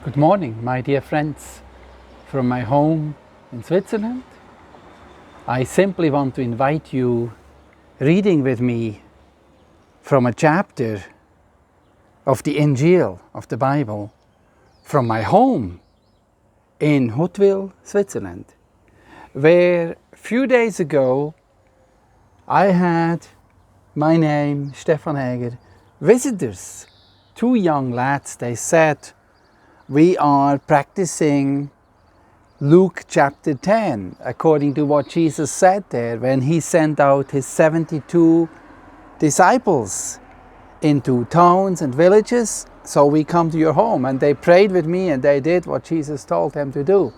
Good morning, my dear friends from my home in Switzerland. I simply want to invite you reading with me from a chapter of the Injiil of the Bible from my home in Huttwil, Switzerland, where a few days ago I had my name, Stefan Hager, visitors, two young lads. They said, we are practicing Luke chapter 10, according to what Jesus said there when he sent out his 72 disciples into towns and villages. So we come to your home, and they prayed with me and they did what Jesus told them to do.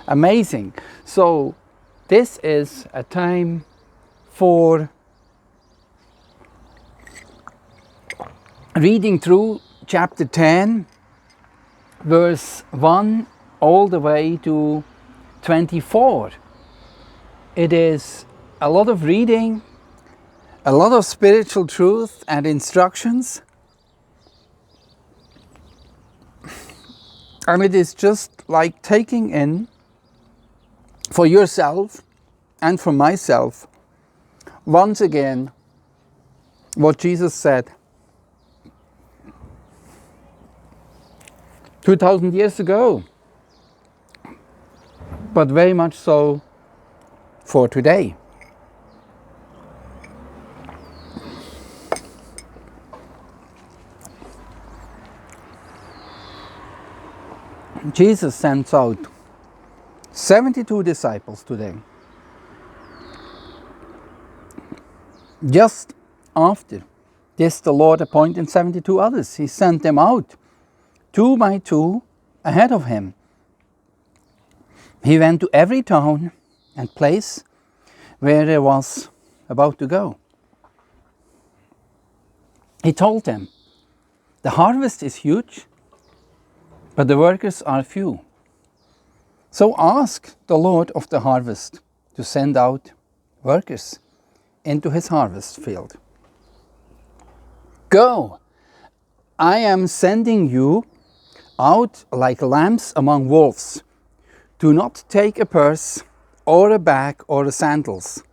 Amazing. So this is a time for reading through chapter 10, verse 1 all the way to 24. It is a lot of reading, a lot of spiritual truth and instructions, and it is just like taking in for yourself and for myself once again what Jesus said 2,000 years ago, but very much so for today. Jesus sends out 72 disciples today. Just after this, the Lord appointed 72 others. He sent them out, 2 by 2, ahead of him. He went to every town and place where he was about to go. He told them, the harvest is huge, but the workers are few. So ask the Lord of the harvest to send out workers into his harvest field. Go, I am sending you out like lambs among wolves. Do not take a purse or a bag or a sandals,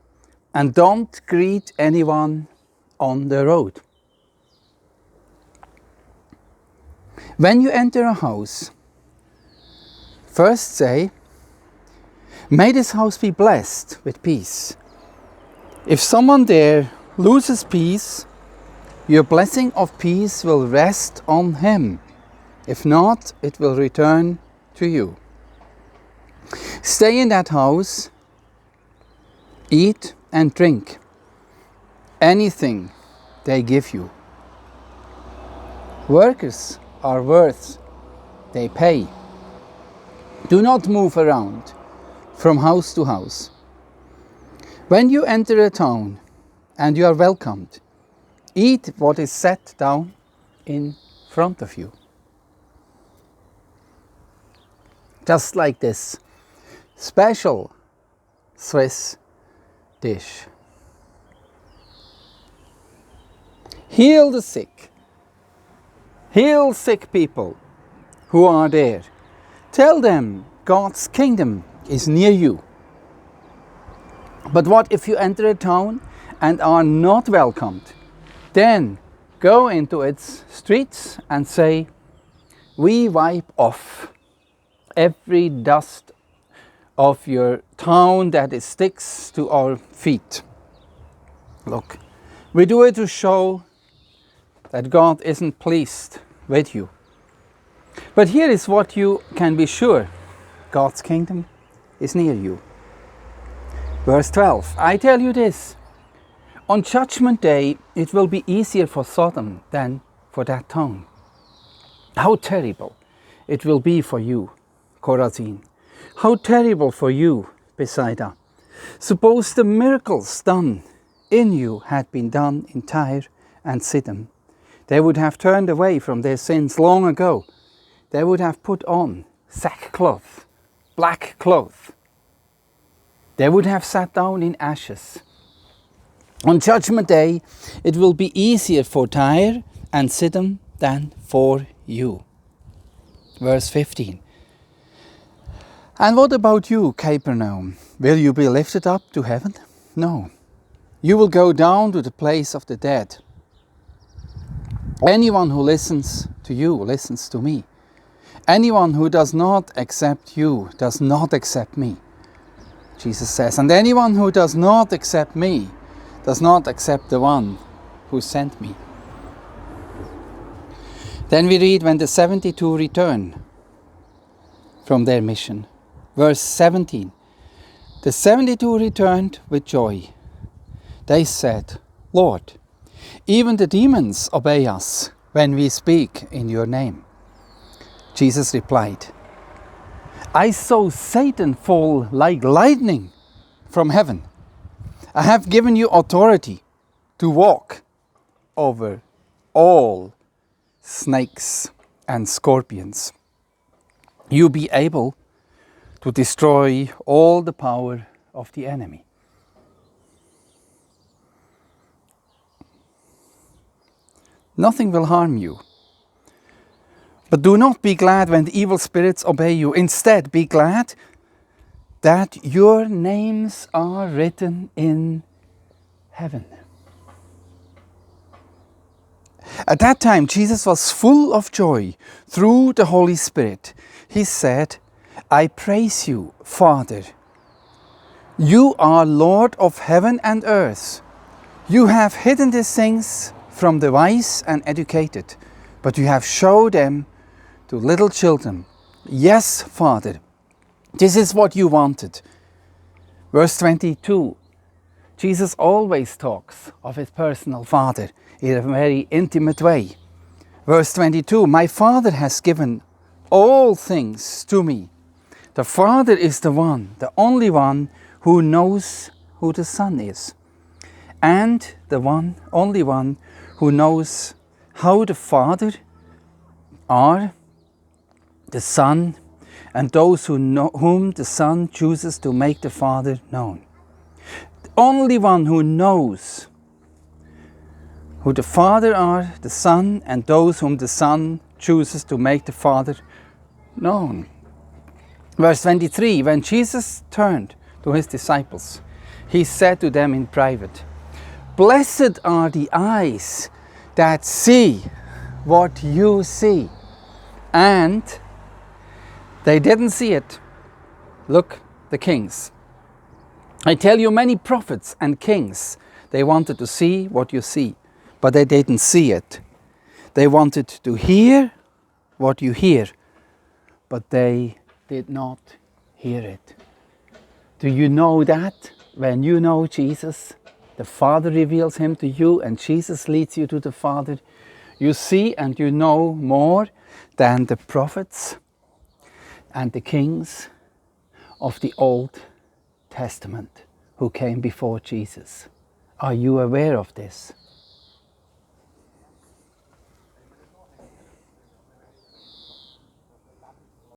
and don't greet anyone on the road. When you enter a house, first say, may this house be blessed with peace. If someone there loses peace, your blessing of peace will rest on him. If not, it will return to you. Stay in that house, eat and drink anything they give you. Workers are worth they pay. Do not move around from house to house. When you enter a town and you are welcomed, eat what is set down in front of you. Just like this special Swiss dish. Heal the sick. Heal sick people who are there. Tell them God's kingdom is near you. But what if you enter a town and are not welcomed? Then go into its streets and say, we wipe off every dust of your town that it sticks to our feet. Look, we do it to show that God isn't pleased with you. But here is what you can be sure. God's kingdom is near you. Verse 12, I tell you this, on Judgment Day it will be easier for Sodom than for that town. How terrible it will be for you, Chorazin. How terrible for you, Bethsaida. Suppose the miracles done in you had been done in Tyre and Sidon. They would have turned away from their sins long ago. They would have put on sackcloth, black cloth. They would have sat down in ashes. On Judgment Day, it will be easier for Tyre and Sidon than for you. Verse 15. And what about you, Capernaum? Will you be lifted up to heaven? No. You will go down to the place of the dead. Anyone who listens to you listens to me. Anyone who does not accept you does not accept me, Jesus says. And anyone who does not accept me does not accept the one who sent me. Then we read, when the 72 return from their mission. Verse 17. The 72 returned with joy. They said, Lord, even the demons obey us when we speak in your name. Jesus replied, I saw Satan fall like lightning from heaven. I have given you authority to walk over all snakes and scorpions. You'll be able to destroy all the power of the enemy. Nothing will harm you. But do not be glad when the evil spirits obey you. Instead, be glad that your names are written in heaven. At that time, Jesus was full of joy through the Holy Spirit. He said, I praise you, Father. You are Lord of heaven and earth. You have hidden these things from the wise and educated, but you have shown them to little children. Yes, Father, this is what you wanted. Verse 22. Jesus always talks of his personal Father in a very intimate way. Verse 22. My Father has given all things to me. The Father is the one, the only one who knows who the Son is. And the only one who knows how the Father are, the Son, and those whom the Son chooses to make the Father known. The only one who knows who the Father are, the Son, and those whom the Son chooses to make the Father known. Verse 23, when Jesus turned to his disciples, he said to them in private, Blessed are the eyes that see what you see. And they didn't see it. Look, the kings. I tell you, many prophets and kings, they wanted to see what you see, but they didn't see it. They wanted to hear what you hear, but they did not hear it. Do you know that when you know Jesus, the Father reveals him to you and Jesus leads you to the Father, you see and you know more than the prophets and the kings of the Old Testament who came before Jesus. Are you aware of this?